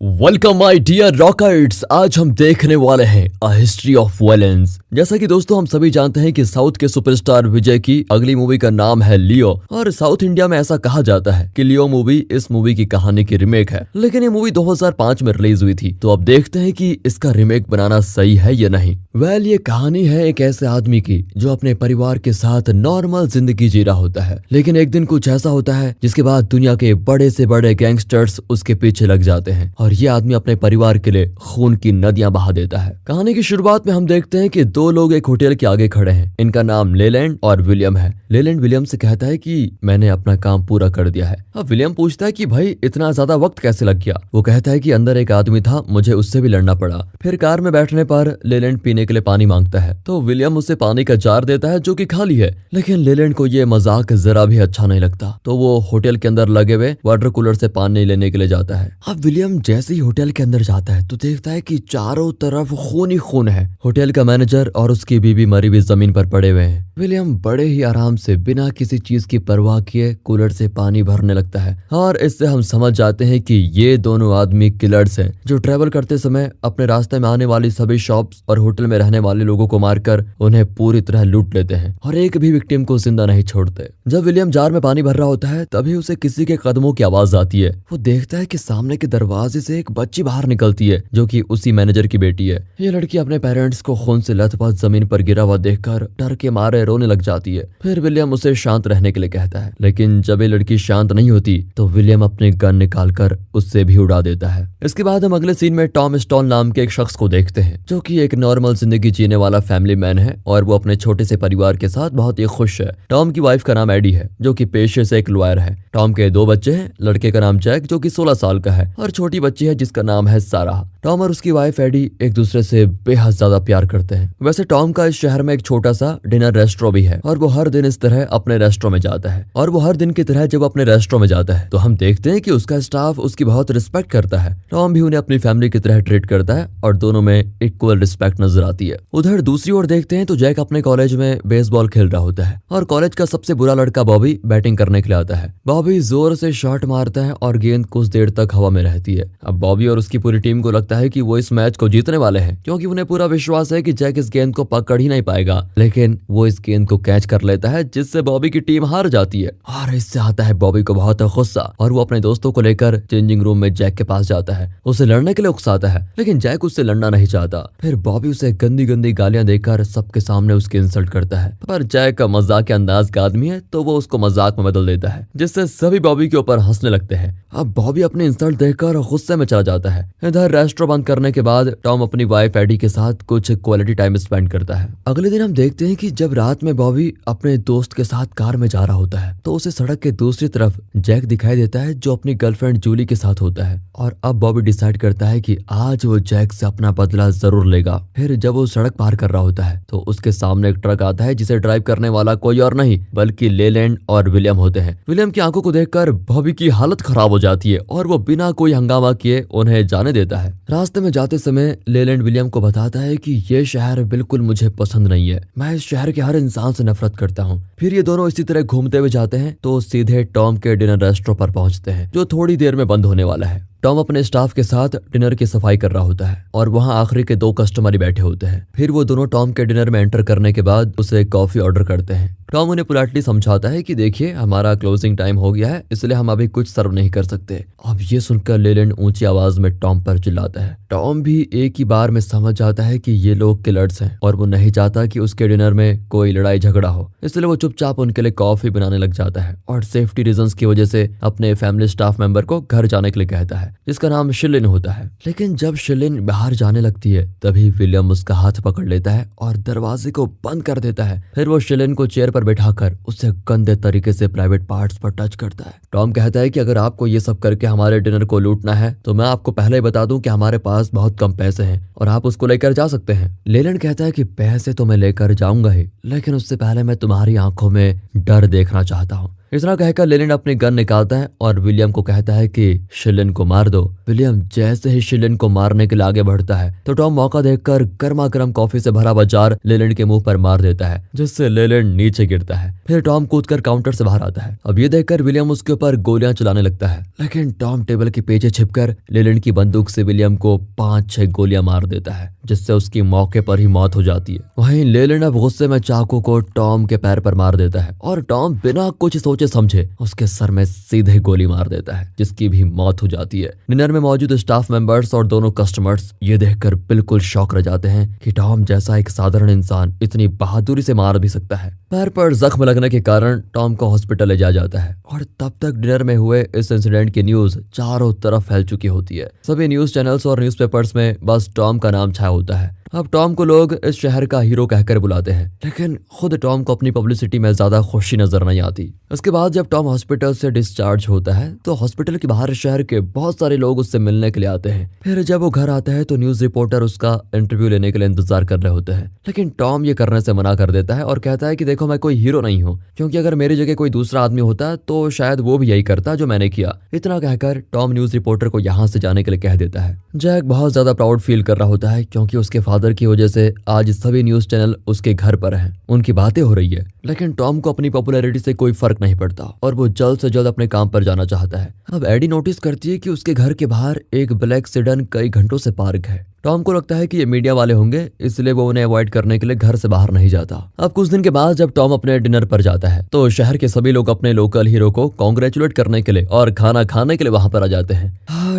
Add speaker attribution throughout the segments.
Speaker 1: Welcome my dear रॉकर्ट्स। आज हम देखने वाले हैं अ हिस्ट्री ऑफ वायलेंस। जैसा कि दोस्तों हम सभी जानते हैं कि साउथ के सुपरस्टार विजय की अगली मूवी का नाम है लियो और साउथ इंडिया में ऐसा कहा जाता है कि लियो मूवी इस मूवी की कहानी की रीमेक है, लेकिन ये मूवी 2005 में रिलीज हुई थी। तो अब देखते हैं कि इसका रीमेक बनाना सही है या नहीं। वेल, ये कहानी है एक ऐसे आदमी की जो अपने परिवार के साथ नॉर्मल जिंदगी जी रहा होता है, लेकिन एक दिन कुछ ऐसा होता है जिसके बाद दुनिया के बड़े से बड़े गैंगस्टर्स उसके पीछे लग जाते हैं और ये आदमी अपने परिवार के लिए खून की नदियां बहा देता है। कहानी की शुरुआत में हम देखते हैं कि दो लोग एक होटल के आगे खड़े हैं। इनका नाम लेलैंड और विलियम है। लेलैंड विलियम से कहता है कि मैंने अपना काम पूरा कर दिया है। अब विलियम पूछता है कि भाई इतना ज्यादा वक्त कैसे लग गया। वो कहता है कि अंदर एक आदमी था, मुझे उससे भी लड़ना पड़ा। फिर कार में बैठने पर लेलैंड पीने के लिए पानी मांगता है तो विलियम उसे पानी का जार देता है जो कि खाली है, लेकिन लेलैंड को ये मजाक जरा भी अच्छा नहीं लगता। तो वो होटल के अंदर लगे हुए वाटर कूलर से पानी लेने के लिए जाता है। अब विलियम जैसे ही होटल के अंदर जाता है तो देखता है कि चारों तरफ खून ही खून है। होटल का मैनेजर और उसकी बीवी मरी हुई जमीन पर पड़े हुए हैं। विलियम बड़े ही आराम से बिना किसी चीज की परवाह किए कूलर से पानी भरने लगता है और इससे हम समझ जाते हैं कि ये दोनों आदमी किलर्स हैं जो ट्रेवल करते समय अपने रास्ते में आने वाली सभी शॉप्स और होटल में रहने वाले लोगों को मारकर उन्हें पूरी तरह लूट लेते हैं और एक भी विक्टिम को जिंदा नहीं छोड़ते। जब विलियम जार में पानी भर रहा होता है तभी उसे किसी के कदमों की आवाज आती है। वो देखता है कि सामने के दरवाजे से एक बच्ची बाहर निकलती है जो कि उसी मैनेजर की बेटी है। ये लड़की अपने पेरेंट्स को खून से लथपथ जमीन पर गिरा हुआ देखकर डर के मारे रोने लग जाती है। फिर विलियम उसे शांत रहने के लिए कहता है, लेकिन जब ये लड़की शांत नहीं होती तो विलियम अपने गन निकालकर उससे भी उड़ा देता है। इसके बाद हम अगले सीन में टॉम स्टॉल नाम के एक शख्स को देखते हैं जो कि एक नॉर्मल जिंदगी जीने वाला फैमिली मैन है और वो अपने छोटे से परिवार के साथ बहुत ही खुश है। टॉम की वाइफ का नाम एडी है जो कि पेशे से एक लॉयर है। टॉम के दो बच्चे हैं। लड़के का नाम जैक जो कि 16 साल का है और छोटी बच्ची है जिसका नाम है सारा। टॉम और उसकी वाइफ एडी एक दूसरे से बेहद ज्यादा प्यार करते हैं। वैसे टॉम का इस शहर में एक छोटा सा डिनर रेस्टोरेंट भी है और वो हर दिन इस तरह अपने रेस्टोरेंट में जाता है। और वो हर दिन की तरह जब अपने रेस्टोरेंट में जाता है तो हम देखते हैं कि उसका स्टाफ उसकी बहुत रिस्पेक्ट करता है। टॉम भी उन्हें अपनी फैमिली की तरह ट्रीट करता है और दोनों में इक्वल रिस्पेक्ट नजर आती है। उधर दूसरी ओर देखते हैं तो जैक अपने कॉलेज में बेसबॉल खेल रहा होता है और कॉलेज का सबसे बुरा लड़का बॉबी बैटिंग करने के लिए आता है। बॉबी जोर से शॉट मारता है और गेंद कुछ देर तक हवा में रहती है। अब बॉबी और उसकी पूरी टीम को लगता है कि वो इस मैच को जीतने वाले हैं क्योंकि उन्हें पूरा विश्वास है कि जैक इस गेंद को पकड़ ही नहीं पाएगा, लेकिन वो इस गेंद को कैच कर लेता है जिससे बॉबी की टीम हार जाती है और इससे आता है बॉबी को बहुत गुस्सा और वो अपने दोस्तों को लेकर चेंजिंग रूम में जैक के पास जाता है। उसे लड़ने के लिए उकसाता है लेकिन जैक उससे लड़ना नहीं चाहता। फिर बॉबी उसे गंदी गंदी गालियां देकर सबके सामने उसकी इंसल्ट करता है, पर जैक का मजाक के अंदाज का आदमी है तो वो उसको मजाक में बदल देता है जिससे सभी बॉबी के ऊपर हंसने लगते हैं। अब बॉबी अपनी इंसल्ट देखकर गुस्से में चला जाता है। इधर रेस्टोरेंट बंद करने के बाद टॉम अपनी वाइफ एडी के साथ कुछ क्वालिटी टाइम स्पेंड करता है। अगले दिन हम देखते हैं कि जब रात में बॉबी अपने दोस्त के साथ कार में जा रहा होता है तो उसे सड़क के दूसरी तरफ जैक दिखाई देता है जो अपनी गर्लफ्रेंड जूली के साथ होता है और अब बॉबी डिसाइड करता है कि आज वो जैक से अपना बदला जरूर लेगा। फिर जब वो सड़क पार कर रहा होता है तो उसके सामने एक ट्रक आता है जिसे ड्राइव करने वाला कोई और नहीं बल्कि लेलैंड और विलियम होते हैं। विलियम की आंखों को देखकर बॉबी की हालत खराब हो जाती है और वो बिना कोई हंगामा किए उन्हें जाने देता है। रास्ते में जाते समय लेलैंड विलियम को बताता है कि ये शहर बिल्कुल मुझे पसंद नहीं है, मैं इस शहर के हर इंसान से नफरत करता हूँ। फिर ये दोनों इसी तरह घूमते हुए जाते हैं तो सीधे टॉम के डिनर रेस्टोरेंट पर पहुंचते हैं जो थोड़ी देर में बंद होने वाला है। टॉम अपने स्टाफ के साथ डिनर की सफाई कर रहा होता है और वहां आखिरी के 2 कस्टमर ही बैठे होते हैं। फिर वो दोनों टॉम के डिनर में एंटर करने के बाद उसे कॉफी ऑर्डर करते हैं। टॉम उन्हें पोलाइटली समझाता है कि देखिए हमारा क्लोजिंग टाइम हो गया है इसलिए हम अभी कुछ सर्व नहीं कर सकते। अब ये सुनकर लेलैंड ऊंची आवाज में टॉम पर चिल्लाता है। टॉम भी एक ही बार में समझ जाता है कि ये लोग किलर्स हैं और वो नहीं चाहता कि उसके डिनर में कोई लड़ाई झगड़ा हो, इसलिए वो चुपचाप उनके लिए कॉफी बनाने लग जाता है और सेफ्टी रीजंस की वजह से अपने फैमिली स्टाफ मेंबर को घर जाने के लिए कहता है जिसका नाम शिलिन होता है। लेकिन जब शिलिन बाहर जाने लगती है तभी विलियम उसका हाथ पकड़ लेता है और दरवाजे को बंद कर देता है। फिर वो शिलिन को चेयर पर बैठाकर उससे गंदे तरीके से प्राइवेट पार्ट्स पर टच करता है। टॉम कहता है कि अगर आपको ये सब करके हमारे डिनर को लूटना है तो मैं आपको पहले ही बता दूं कि हमारे पास बहुत कम पैसे हैं और आप उसको लेकर जा सकते हैं। लेलैंड कहता है कि पैसे तो मैं लेकर जाऊंगा ही, लेकिन उससे पहले मैं तुम्हारी आंखों में डर देखना चाहता हूँ। इतना कहकर लेलैंड अपनी गन निकालता है और विलियम को कहता है कि शिलिन को मार दो। विलियम जैसे ही शिलिन को मारने के लिए आगे बढ़ता है तो टॉम मौका देखकर गर्मा गर्म कॉफी से भरा बाजार लेलैंड के मुंह पर मार देता है, जिससे लेलैंड नीचे गिरता है। फिर टॉम कूदकर काउंटर से बाहर आता है। अब ये देखकर विलियम उसके ऊपर गोलियां चलाने लगता है, लेकिन टॉम टेबल के पीछे छिपकर लेलैंड की बंदूक से विलियम को 5-6 गोलियां मार देता है, जिससे उसकी मौके पर ही मौत हो जाती है। वहीं लेलैंड अब गुस्से में चाकू को टॉम के पैर पर मार देता है और टॉम बिना कुछ सोचे समझे उसके सर में सीधे गोली मार देता है, जिसकी भी मौत हो जाती है। डिनर में मौजूद स्टाफ मेंबर्स और दोनों कस्टमर्स ये देखकर बिल्कुल शॉक रह जाते हैं कि टॉम जैसा एक साधारण इंसान इतनी बहादुरी से मार भी सकता है। पैर पर जख्म लगने के कारण टॉम को हॉस्पिटल ले जाया जाता है और तब तक डिनर में हुए इस इंसिडेंट की न्यूज चारों तरफ फैल चुकी होती है। सभी न्यूज चैनल्स और न्यूज़पेपर्स में बस टॉम का नाम छाया होता है। अब टॉम को लोग इस शहर का हीरो कहकर बुलाते हैं, लेकिन खुद टॉम को अपनी पब्लिसिटी में ज्यादा खुशी नजर नहीं आती। उसके बाद जब टॉम हॉस्पिटल से डिस्चार्ज होता है तो हॉस्पिटल के बाहर शहर के बहुत सारे लोग उससे मिलने के लिए आते हैं। फिर जब वो घर आता है तो न्यूज रिपोर्टर उसका इंटरव्यू लेने के लिए इंतजार कर रहे होते हैं, लेकिन टॉम ये करने से मना कर देता है और कहता है कि देखो मैं कोई हीरो नहीं हूँ, क्योंकि अगर मेरी जगह कोई दूसरा आदमी होता तो शायद वो भी यही करता जो मैंने किया। इतना कहकर टॉम न्यूज रिपोर्टर को यहाँ से जाने के लिए कह देता है। जैक बहुत ज्यादा प्राउड फील कर रहा होता है, क्योंकि उसके फादर की वजह से आज सभी न्यूज चैनल उसके घर पर हैं, उनकी बातें हो रही है। लेकिन टॉम को अपनी पॉपुलैरिटी से कोई फर्क नहीं पड़ता और वो जल्द से जल्द अपने काम पर जाना चाहता है। अब एडी नोटिस करती है कि उसके घर के बाहर एक ब्लैक सेडान कई घंटों से पार्क है। टॉम को लगता है कि ये मीडिया वाले होंगे, इसलिए वो उन्हें अवॉइड करने के लिए घर से बाहर नहीं जाता। अब कुछ दिन के बाद जब टॉम अपने डिनर पर जाता है तो शहर के सभी लोग अपने लोकल हीरो को कॉन्ग्रेचुलेट करने के लिए और खाना खाने के लिए वहां पर आ जाते हैं।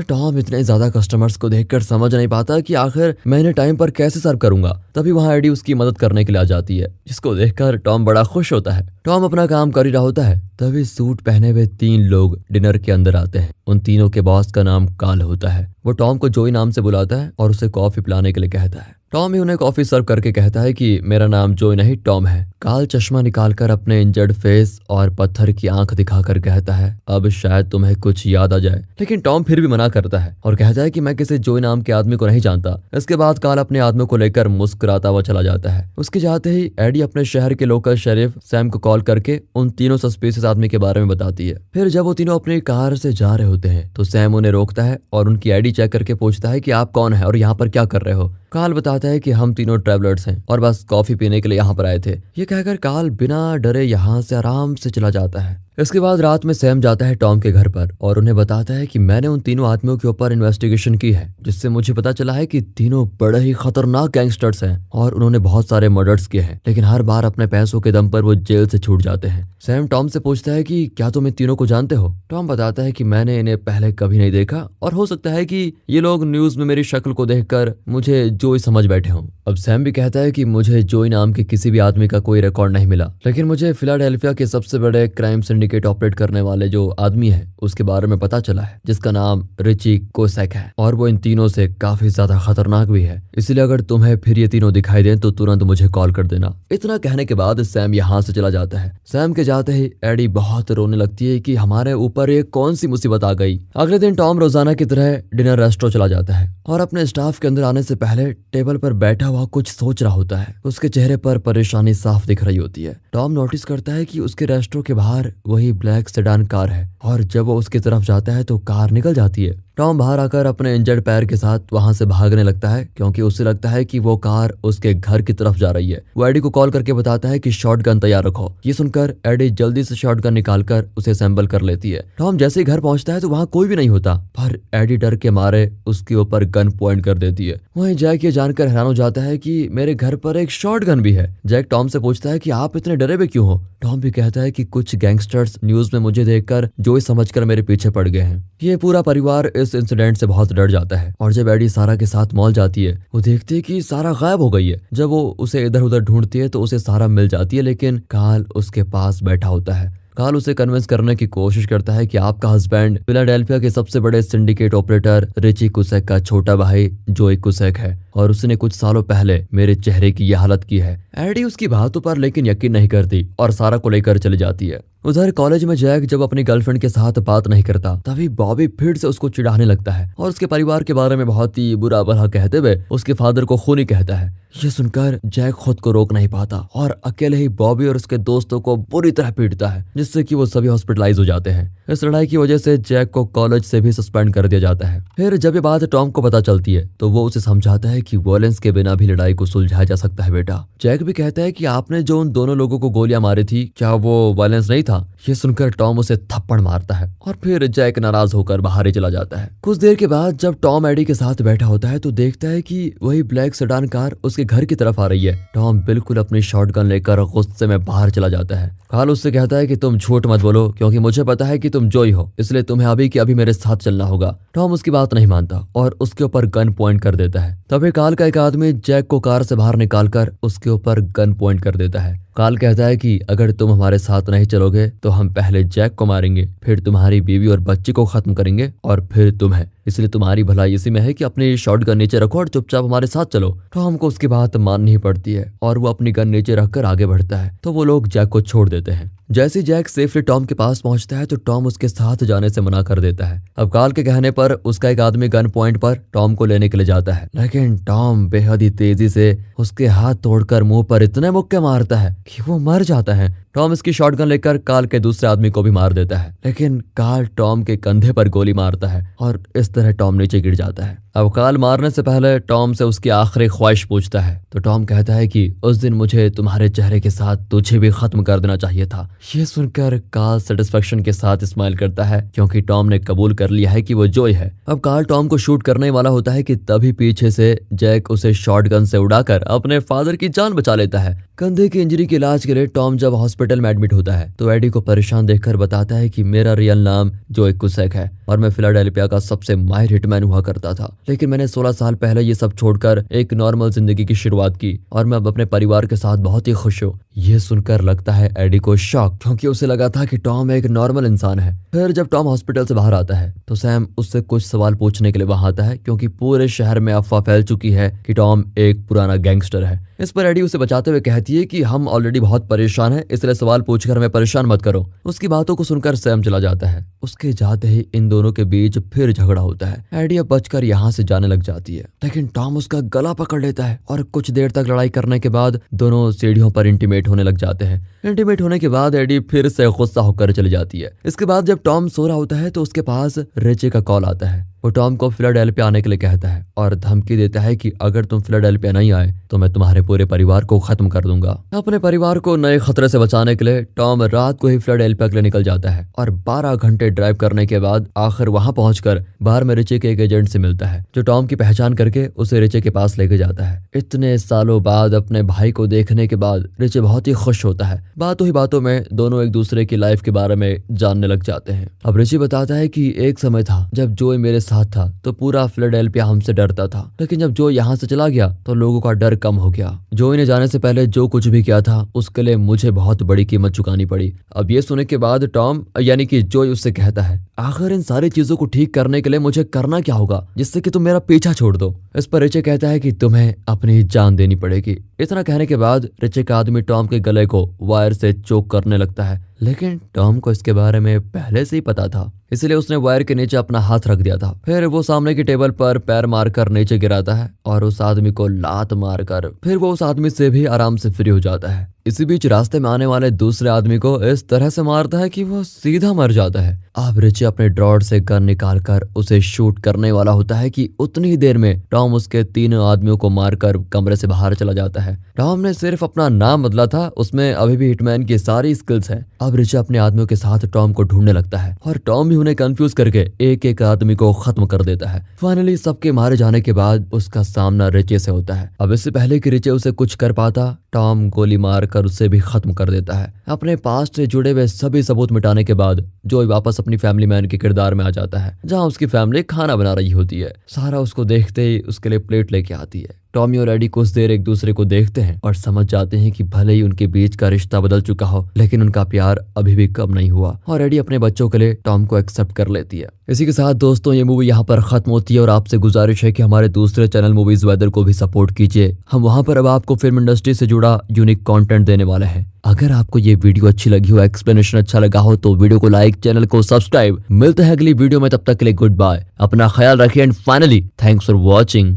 Speaker 1: टॉम इतने ज्यादा कस्टमर्स को देखकर समझ नहीं पाता कि आखिर मैं इन्हें टाइम पर कैसे सर्व करूंगा। तभी वहां एडी उसकी मदद करने के लिए आ जाती है, जिसको देखकर टॉम बड़ा खुश होता है। टॉम अपना काम कर ही रहा होता है, तभी सूट पहने हुए 3 लोग डिनर के अंदर आते हैं। उन तीनों के बॉस का नाम काल होता है। वो टॉम को जोई नाम से बुलाता है और उसे कॉफी पिलाने के लिए कहता है। टॉम ही उन्हें कॉफी सर्व करके कहता है कि मेरा नाम जोई नहीं टॉम है। काल चश्मा निकालकर अपने इंजर्ड फेस और पत्थर की आंख दिखाकर कहता है अब शायद तुम्हें कुछ याद आ जाए, लेकिन टॉम फिर भी मना करता है और कहता है कि मैं किसी जोई नाम के आदमी को नहीं जानता। इसके बाद काल अपने आदमी को लेकर मुस्कुराता हुआ चला जाता है। उसके जाते ही एडी अपने शहर के लोकल शेरिफ सैम को कॉल करके उन तीनों सस्पिशियस आदमी के बारे में बताती है। फिर जब वो तीनों अपनी कार से जा रहे होते हैं तो सैम उन्हें रोकता है और उनकी आईडी चेक करके पूछता है कि आप कौन है और यहाँ पर क्या कर रहे हो। काल बताता है कि हम तीनों ट्रैवलर्स हैं और बस कॉफी पीने के लिए यहाँ पर आए थे। ये कहकर काल बिना डरे यहाँ से आराम से चला जाता है। इसके बाद रात में सैम जाता है टॉम के घर पर और उन्हें बताता है कि मैंने उन तीनों आदमियों के ऊपर इन्वेस्टिगेशन की है, जिससे मुझे पता चला है कि तीनों बड़े ही खतरनाक गैंगस्टर्स हैं और उन्होंने बहुत सारे मर्डर्स किए हैं, लेकिन हर बार अपने पैसों के दम पर वो जेल से छूट जाते हैं। सैम टॉम से पूछता है कि क्या तुम इन तीनों को जानते हो। टॉम बताता है कि मैंने इन्हें पहले कभी नहीं देखा और हो सकता है कि ये लोग न्यूज में मेरी शक्ल को देखकर मुझे जोई समझ बैठे हों। अब सैम भी कहता है कि मुझे जोई नाम के किसी भी आदमी का कोई रिकॉर्ड नहीं मिला, लेकिन मुझे फिलाडेल्फिया के सबसे बड़े क्राइम सिंडिकेट ऑपरेट करने वाले जो आदमी है उसके बारे में पता चला है, जिसका नाम रिची कोसेक है और वो इन तीनों से काफी ज्यादा खतरनाक भी है। इसलिए अगर तुम्हें फिर ये तीनों दिखाई दें तो तुरंत मुझे कॉल कर देना। इतना कहने के बाद सैम यहाँ से चला जाता है। सैम के जाते ही एडी बहुत रोने लगती है कि हमारे ऊपर ये कौन सी मुसीबत आ गई। अगले दिन टॉम रोजाना की तरह डिनर रेस्टोरेंट चला जाता है और अपने स्टाफ के अंदर आने से पहले टेबल पर बैठा हुआ कुछ सोच रहा होता है। उसके चेहरे पर परेशानी साफ दिख रही होती है। टॉम नोटिस करता है कि उसके रेस्टोरेंट के बाहर वही ब्लैक सेडान कार है और जब वो उसकी तरफ जाता है तो कार निकल जाती है। टॉम बाहर आकर अपने इंजर्ड पैर के साथ वहां से भागने लगता है, क्योंकि उसे लगता है कि वो कार उसके घर की तरफ जा रही है। वो एडी को कॉल करके बताता है कि शॉटगन तैयार रखो। ये सुनकर एडी जल्दी से शॉटगन निकालकर उसे असेंबल कर लेती है। टॉम जैसे ही घर पहुंचता है तो वहां कोई भी नहीं होता, पर एडी डर के मारे उसके ऊपर गन पॉइंट कर देती है। वहीं जैक ये जानकर हैरान हो जाता है कि मेरे घर पर एक शॉटगन भी है। जैक टॉम से पूछता है कि आप इतने डरे हुए क्यों हो। टॉम भी कहता है कि कुछ गैंगस्टर्स न्यूज में मुझे देखकर जोई समझकर मेरे पीछे पड़ गए हैं। ये पूरा परिवार इस इंसिडेंट से बहुत डर जाता है और जब एडी सारा के साथ मॉल जाती है वो देखती है कि सारा गायब हो गई है। जब वो उसे इधर उधर ढूंढती है तो उसे सारा मिल जाती है, लेकिन काल उसके पास बैठा होता है। काल उसे कन्विंस करने की कोशिश करता है कि आपका हस्बैंड फिलाडेल्फिया के सबसे बड़े सिंडिकेट ऑपरेटर रिची कुसेक का छोटा भाई जोई कुसेक है और उसने कुछ सालों पहले मेरे चेहरे की यह हालत की है। एडी उसकी बातों पर लेकिन यकीन नहीं करती और सारा को लेकर चली जाती है। उधर कॉलेज में जैक जब अपनी गर्लफ्रेंड के साथ बात नहीं करता तभी बॉबी फिर से उसको चिढ़ाने लगता है और उसके परिवार के बारे में बहुत ही बुरा भला कहते हुए उसके फादर को खूनी कहता है। ये सुनकर जैक खुद को रोक नहीं पाता और अकेले ही बॉबी और उसके दोस्तों को बुरी तरह पीटता है, जिससे कि वो सभी हॉस्पिटलाइज हो जाते हैं। इस लड़ाई की वजह से जैक को कॉलेज से भी सस्पेंड कर दिया जाता है। फिर जब ये बात टॉम को पता चलती है तो वो उसे समझाता है कि वायलेंस के बिना भी लड़ाई को सुलझाया जा सकता है बेटा। जैक भी कहता है कि आपने जो उन दोनों लोगों को गोलियां मारी थी क्या वो वायलेंस नहीं था। ये सुनकर टॉम उसे थप्पड़ मारता है और फिर जैक नाराज होकर बाहर ही चला जाता है। कुछ देर के बाद जब टॉम एडी के साथ बैठा होता है तो देखता है कि वही ब्लैक सेडान कार उसके घर की तरफ आ रही है। टॉम बिल्कुल अपनी शॉटगन लेकर गुस्से में बाहर चला जाता है। कार्ल उससे कहता है कि तुम झूठ मत बोलो क्योंकि मुझे पता है कि तुम जोई हो, इसलिए तुम्हें अभी के अभी मेरे साथ चलना होगा। टॉम उसकी बात नहीं मानता और उसके ऊपर गन पॉइंट कर देता है। तभी कार्ल का एक आदमी जैक को कार से बाहर निकालकर उसके ऊपर गन पॉइंट कर देता है। कार्ल कहता है कि अगर तुम हमारे साथ नहीं चलोगे तो हम पहले जैक को मारेंगे, फिर तुम्हारी बीवी और बच्ची को खत्म करेंगे और फिर तुम्हें, इसलिए तुम्हारी भलाई इसी में है कि अपनी शॉटगन नीचे रखो और चुपचाप हमारे साथ चलो। टॉम को उसकी बात माननी ही पड़ती है और वो अपनी गन नीचे रखकर आगे बढ़ता है तो वो लोग जैक को छोड़ देते हैं। जैसे जैक सेफली टॉम के पास पहुंचता है तो टॉम उसके साथ जाने से मना कर देता है। अब कार्ल के कहने पर उसका एक आदमी गन पॉइंट पर टॉम को लेने के लिए जाता है, लेकिन टॉम बेहद ही तेजी से उसके हाथ तोड़कर मुंह पर इतने मुक्के मारता है कि वो मर जाता है। टॉम इसकी शॉटगन लेकर कार्ल के दूसरे आदमी को भी मार देता है, लेकिन कार्ल टॉम के कंधे पर गोली मारता है और इस तरह टॉम नीचे गिर जाता है। अब कार्ल मारने से पहले टॉम से उसकी आखिरी ख्वाहिश पूछता है तो टॉम कहता है कि उस दिन मुझे तुम्हारे चेहरे के साथ तुझे भी खत्म कर देना चाहिए था। ये सुनकर कार्ल सेटिस्फेक्शन के साथ स्माइल करता है क्योंकि टॉम ने कबूल कर लिया है कि वो जोई है। अब कार्ल टॉम को शूट करने वाला होता है कि तभी पीछे से जैक उसे शॉटगन से उड़ाकर अपने फादर की जान बचा लेता है। कंधे की इंजरी के इलाज के लिए टॉम जब हॉस्पिटल में एडमिट होता है तो एडी को परेशान देखकर बताता है कि मेरा रियल नाम जोई कुसेक है और मैं फिलाडेल्फिया का सबसे माहिर हिटमैन हुआ करता था, लेकिन मैंने 16 साल पहले ये सब छोड़कर एक नॉर्मल जिंदगी की शुरुआत की और मैं अब अपने परिवार के साथ बहुत ही खुश हूँ। ये सुनकर लगता है एडी को शॉक, क्योंकि उसे लगा था कि टॉम एक नॉर्मल इंसान है। फिर जब टॉम हॉस्पिटल से बाहर आता है तो सैम उससे कुछ सवाल पूछने के लिए वहां आता है क्योंकि पूरे शहर में अफवाह फैल चुकी है कि टॉम एक पुराना गैंगस्टर है। इस पर एडी उसे बचाते हुए कहती है कि हम ऑलरेडी बहुत परेशान हैं, इसलिए सवाल पूछकर हमें परेशान मत करो। उसकी बातों को सुनकर सैम चला जाता है। उसके जाते ही इन दोनों के बीच फिर झगड़ा होता है। एडी अब बचकर यहाँ से जाने लग जाती है, लेकिन टॉम उसका गला पकड़ लेता है और कुछ देर तक लड़ाई करने के बाद दोनों सीढ़ियों पर इंटीमेट होने लग जाते हैं। इंटीमेट होने के बाद एडी फिर से गुस्सा होकर चली जाती है। इसके बाद जब टॉम सो रहा होता है तो उसके पास रिची का कॉल आता है। वो टॉम को फिलाडेल्फिया आने के लिए कहता है और धमकी देता है कि अगर तुम फिलाडेल्फिया नहीं आए तो मैं तुम्हारे पूरे परिवार को खत्म कर दूंगा। अपने परिवार को नए खतरे से बचाने के लिए टॉम रात को ही फिलाडेल्फिया के लिए निकल जाता है और 12 घंटे ड्राइव करने के बाद आखिर वहां पहुंचकर बाहर में रिची के एक एजेंट से मिलता है जो टॉम की पहचान करके उसे रिची के पास लेके जाता है। इतने सालों बाद अपने भाई को देखने के बाद रिची बहुत ही खुश होता है। बातों ही बातों में दोनों एक दूसरे की लाइफ के बारे में जानने लग जाते हैं। अब रिची बताता है कि एक समय था जब जोई मेरे साथ था तो पूरा फिलाडेल्फिया हमसे डरता था, लेकिन जब जो यहाँ से चला गया तो लोगों का डर कम हो गया। जोई ने जाने से पहले जो कुछ भी किया था उसके लिए मुझे बहुत बड़ी कीमत चुकानी पड़ी। अब ये सुनने के बाद टॉम यानी कि जोई उससे कहता है आखिर इन सारी चीजों को ठीक करने के लिए मुझे करना क्या होगा जिससे कि तुम मेरा पीछा छोड़ दो। इस पर रिचे कहता है कि तुम्हें अपनी जान देनी पड़ेगी। इतना कहने के बाद रिचे का आदमी टॉम के गले को वायर से चोक करने लगता है, लेकिन टॉम को इसके बारे में पहले से ही पता था, इसलिए उसने वायर के नीचे अपना हाथ रख दिया था। फिर वो सामने की टेबल पर पैर मारकर नीचे गिराता है और उस आदमी को लात मारकर फिर वो उस आदमी से भी आराम से फ्री हो जाता है। इसी बीच रास्ते में आने वाले दूसरे आदमी को इस तरह से मारता है कि वो सीधा मर जाता है। अब रिची अपने ड्रॉर से गन निकालकर उसे शूट करने वाला होता है कि उतनी ही देर में टॉम उसके तीनों आदमियों को मारकर कमरे से बाहर चला जाता है। टॉम ने सिर्फ अपना नाम बदला था, उसमें अभी भी हिटमैन की सारी स्किल्स हैं। अब रिची अपने आदमियों के साथ टॉम को ढूंढने लगता है और टॉम भी उन्हें कंफ्यूज करके एक एक आदमी को खत्म कर देता है। फाइनली सबके मारे जाने के बाद उसका सामना रिची से होता है। अब इससे पहले कि रिची उसे कुछ कर पाता, टॉम गोली मारकर उसे भी खत्म कर देता है। अपने पास्ट से जुड़े हुए सभी सबूत मिटाने के बाद जोई वापस अपनी फैमिली मैन के किरदार में आ जाता है, जहां उसकी फैमिली खाना बना रही होती है। सारा उसको देखते ही उसके लिए प्लेट लेके आती है। टॉमी और एडी कुछ देर एक दूसरे को देखते हैं और समझ जाते हैं कि भले ही उनके बीच का रिश्ता बदल चुका हो, लेकिन उनका प्यार अभी भी कम नहीं हुआ और एडी अपने बच्चों के लिए टॉम को एक्सेप्ट कर लेती है। इसी के साथ दोस्तों ये मूवी यहाँ पर खत्म होती है और आपसे गुजारिश है कि हमारे दूसरे चैनल मूवीज वेदर को भी सपोर्ट कीजिए। हम वहाँ पर अब आपको फिल्म इंडस्ट्री से जुड़ा यूनिक कंटेंट देने वाले हैं। अगर आपको ये वीडियो अच्छी लगी हो, एक्सप्लेनेशन अच्छा लगा हो तो वीडियो को लाइक, चैनल को सब्सक्राइब। मिलते हैं अगली वीडियो में, तब तक के लिए गुड बाय, अपना ख्याल रखिए and finally thanks for watching.